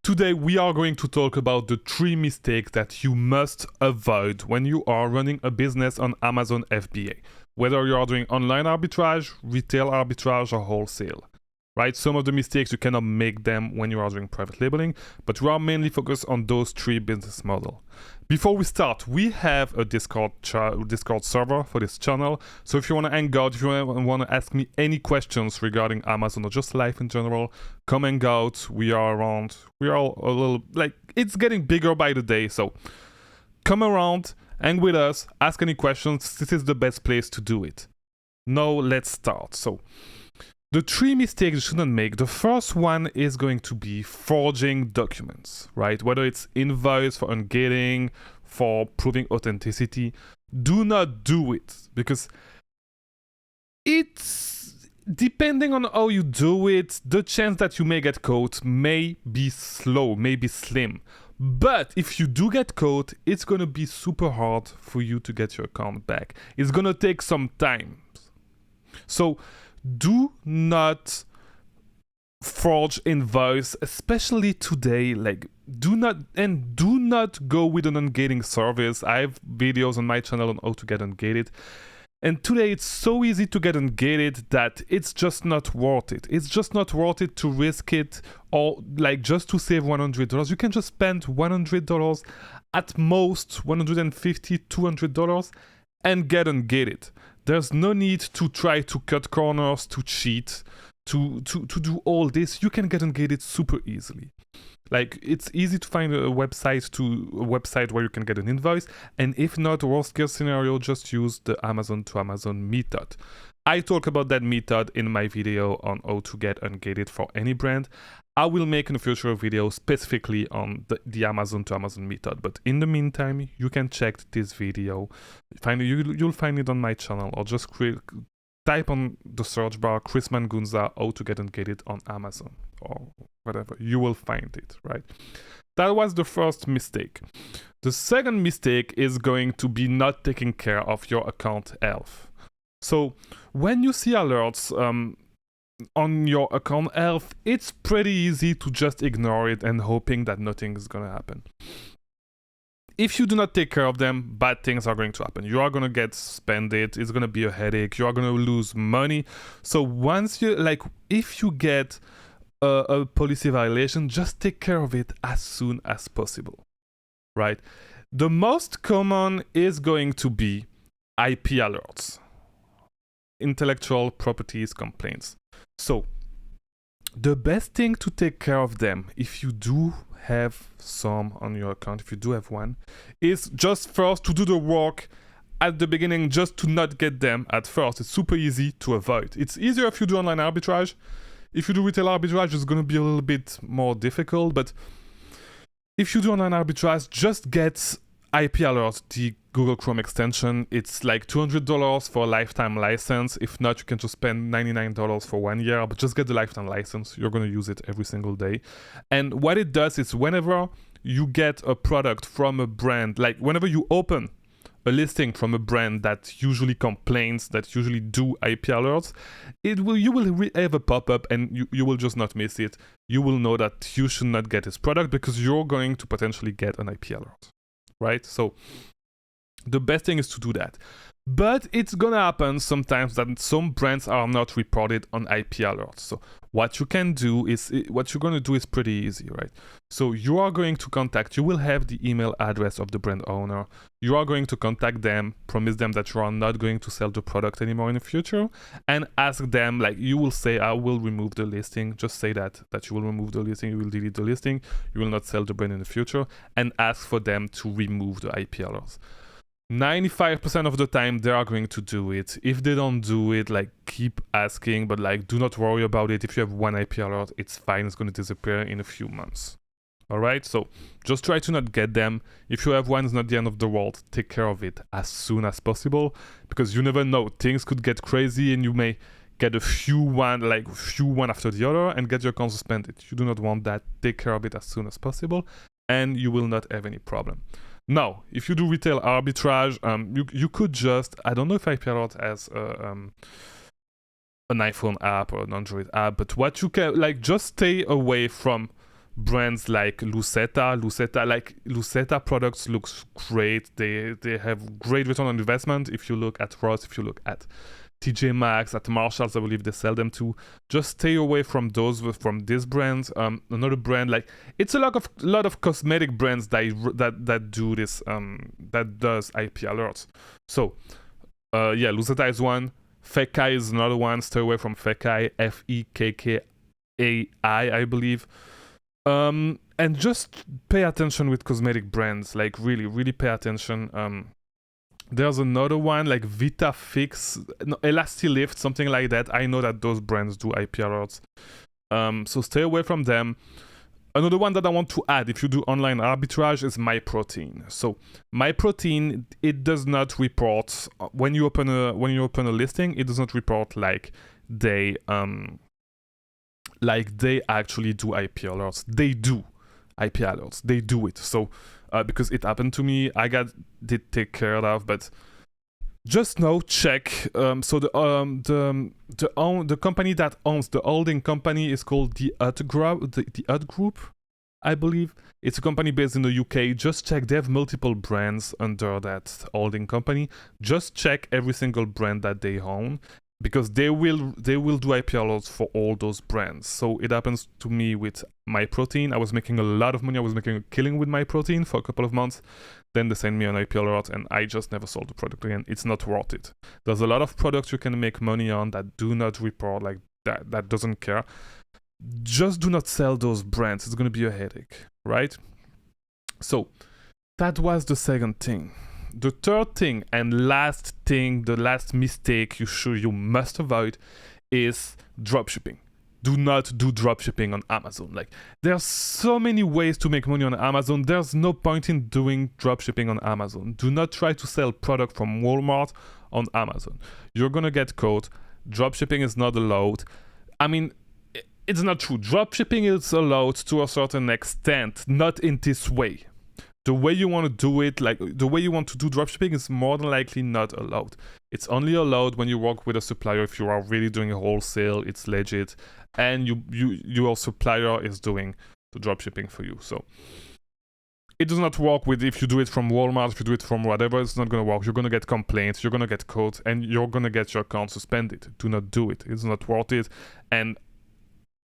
Today we are going to talk about the 3 mistakes that you must avoid when you are running a business on Amazon FBA. Whether you are doing online arbitrage, retail arbitrage, or wholesale. Right? Some of the mistakes you cannot make them when you are doing private labeling, but we are mainly focused on those 3 business models. Before we start, we have a Discord server for this channel. So if you want to hang out, if you want to ask me any questions regarding Amazon or just life in general, come hang out. We are around. We are a little, like, it's getting bigger by the day. So come around, hang with us, ask any questions. This is the best place to do it. Now let's start. So the 3 mistakes you shouldn't make. The first one is going to be forging documents, right? Whether it's invoice for ungating, for proving authenticity, do not do it, because it's depending on how you do it, the chance that you may get caught may be slow, may be slim. But if you do get caught, it's going to be super hard for you to get your account back. It's going to take some time. So do not forge invoice, especially today. Like, do not go with an ungating service. I have videos on my channel on how to get ungated, and today it's so easy to get ungated that it's just not worth it. It's just not worth it to risk it, or like just to save $100. You can just spend $100, at most $150, $200, and get ungated. There's no need to try to cut corners, to cheat, to do all this. You can get ungated super easily. Like, it's easy to find a website where you can get an invoice, and if not, worst case scenario, just use the Amazon to Amazon method. I talk about that method in my video on how to get ungated for any brand. I will make in the future a video specifically on the Amazon to Amazon method, but in the meantime, you can check this video. You'll find it on my channel, or just type on the search bar Chris Mangunza, how to get ungated on Amazon, or whatever. You will find it, right? That was the first mistake. The second mistake is going to be not taking care of your account health. So when you see alerts on your account health, it's pretty easy to just ignore it and hoping that nothing is gonna happen. If you do not take care of them, bad things are going to happen. You are gonna get suspended. It's gonna be a headache. You are gonna lose money. So once if you get a policy violation, just take care of it as soon as possible, right? The most common is going to be IP alerts, intellectual properties complaints. So the best thing to take care of them, if you do have some on your account, if you do have one, is just first to do the work at the beginning, just to not get them at first. It's super easy to avoid. It's easier if you do online arbitrage. If you do retail arbitrage, it's going to be a little bit more difficult, but if you do online arbitrage, just get IP alerts, the Google Chrome extension. It's like $200 for a lifetime license. If not, you can just spend $99 for 1 year, but just get the lifetime license. You're going to use it every single day. And what it does is, whenever you get a product from a brand, like whenever you open a listing from a brand that usually complains, that usually do IP alerts, you will have a pop-up, and you will just not miss it. You will know that you should not get this product because you're going to potentially get an IP alert, right? So the best thing is to do that. But it's gonna happen sometimes that some brands are not reported on IP alerts. So what you're gonna do is pretty easy, right? So you will have the email address of the brand owner. You are going to contact them, promise them that you are not going to sell the product anymore in the future, and ask them, like, you will say, I will remove the listing. Just say that you will remove the listing, you will delete the listing, you will not sell the brand in the future, and ask for them to remove the IP alerts. 95% of the time they are going to do it. If they don't do it, like, keep asking, but like, do not worry about it. If you have one IP alert, it's fine. It's going to disappear in a few months. All right, so just try to not get them. If you have one, it's not the end of the world. Take care of it as soon as possible, because you never know, things could get crazy and you may get a few one after the other and get your account suspended. You do not want that. Take care of it as soon as possible, and you will not have any problem. Now, if you do retail arbitrage, you could just, I don't know if IP alert has an iPhone app or an Android app, but what you can, like, just stay away from brands like Lucetta. Lucetta products looks great. They have great return on investment. If you look at Ross, if you look at TJ Maxx, at Marshalls, I believe they sell them too. Just stay away from this brand. Another brand, like, it's a lot of cosmetic brands that do this, that does IP alerts. So yeah, Lucetta is one. Fekkai is another one. Stay away from Fekkai. FEKKAI, I believe. And just pay attention with cosmetic brands. Like, really pay attention. There's another one like VitaFix, no, Elastilift, something like that. I know that those brands do IP alerts. So stay away from them. Another one that I want to add, if you do online arbitrage, is MyProtein. So MyProtein, it does not report when you open a listing. It does not report like they actually do IP alerts. They do IP alerts. They do it. So because it happened to me, I got it taken care of. But just know, check. So the company that owns the holding company is called the Ut Group, I believe. It's a company based in the UK. Just check. They have multiple brands under that holding company. Just check every single brand that they own, because they will do IP alerts for all those brands. So it happens to me with MyProtein. I was making a lot of money. I was making a killing with MyProtein for a couple of months. Then they sent me an IP alert, and I just never sold the product again. It's not worth it. There's a lot of products you can make money on that do not report, like that doesn't care. Just do not sell those brands. It's going to be a headache, right? So that was the second thing. The third thing and last thing, the last mistake you must avoid is dropshipping. Do not do dropshipping on Amazon. Like, there's so many ways to make money on Amazon. There's no point in doing dropshipping on Amazon. Do not try to sell product from Walmart on Amazon. You're gonna get caught. Dropshipping is not allowed. I mean, it's not true. Dropshipping is allowed to a certain extent, not in this way. The way you want to do it, like the way you want to do dropshipping, is more than likely not allowed. It's only allowed when you work with a supplier. If you are really doing a wholesale, it's legit, and your supplier is doing the dropshipping for you. So it does not work with if you do it from Walmart, if you do it from whatever. It's not gonna work. You're gonna get complaints, you're gonna get caught, and you're gonna get your account suspended. Do not do it. It's not worth it. And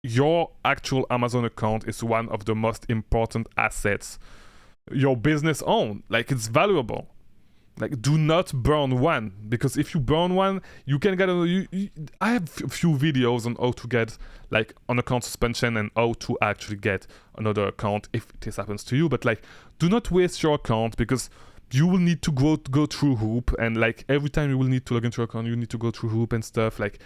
your actual Amazon account is one of the most important assets your business own. Like, it's valuable. Like, do not burn one, because if you burn one, you can get I have a few videos on how to get like an account suspension and how to actually get another account if this happens to you. But like, do not waste your account, because you will need to go through Hoop, and like every time you will need to log into your account, you need to go through Hoop and stuff. Like,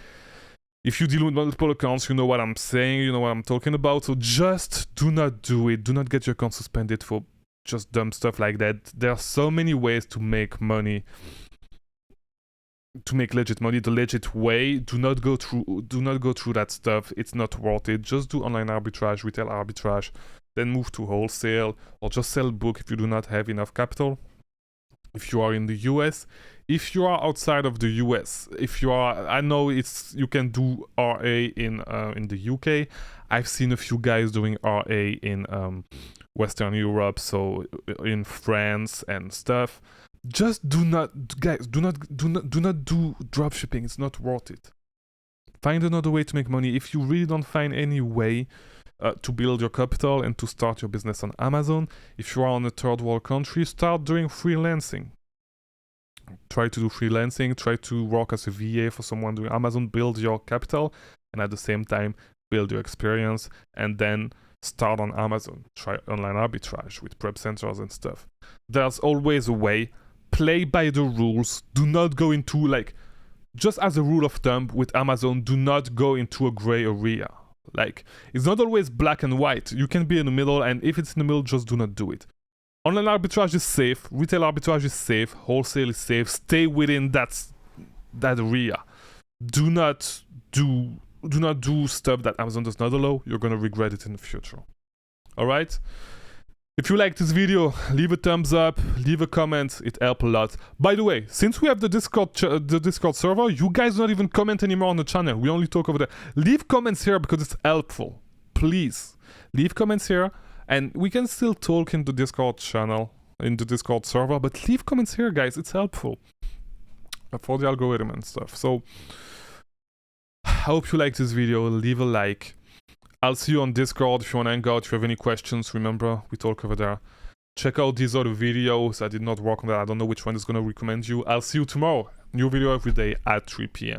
if you deal with multiple accounts, you know what I'm saying, you know what I'm talking about. So just do not do it. Do not get your account suspended for just dumb stuff like that. There are so many ways to make money, to make legit money the legit way. Do not go through that stuff. It's not worth it. Just do online arbitrage, retail arbitrage, then move to wholesale, or just sell book if you do not have enough capital. If you are in the US, if you are outside of the US, if you are, I know you can do RA in the UK. I've seen a few guys doing RA in Western Europe, so in France and stuff. Just do not do dropshipping. It's not worth it. Find another way to make money. If you really don't find any way to build your capital and to start your business on Amazon, if you are on a third world country, start doing freelancing. Try to do freelancing. Try to work as a VA for someone doing Amazon. Build your capital, and at the same time build your experience, and then start on Amazon. Try online arbitrage with prep centers and stuff. There's always a way. Play by the rules. Do not go into, like, just as a rule of thumb with Amazon, do not go into a gray area. Like, it's not always black and white. You can be in the middle, and if it's in the middle, just do not do it. Online arbitrage is safe. Retail arbitrage is safe. Wholesale is safe. Stay within that area. Do not do stuff that Amazon does not allow. You're gonna regret it in the future. All right. If you liked this video, leave a thumbs up, leave a comment. It helps a lot. By the way, since we have the Discord server, you guys don't even comment anymore on the channel. We only talk over there. Leave comments here because it's helpful. Please. Leave comments here, and we can still talk in the Discord channel, in the Discord server, but leave comments here, guys. It's helpful for the algorithm and stuff. So I hope you like this video. Leave a like. I'll see you on Discord if you want to hang out. If you have any questions, remember, we talk over there. Check out these other videos. I did not work on that. I don't know which one is going to recommend you. I'll see you tomorrow. New video every day at 3 p.m.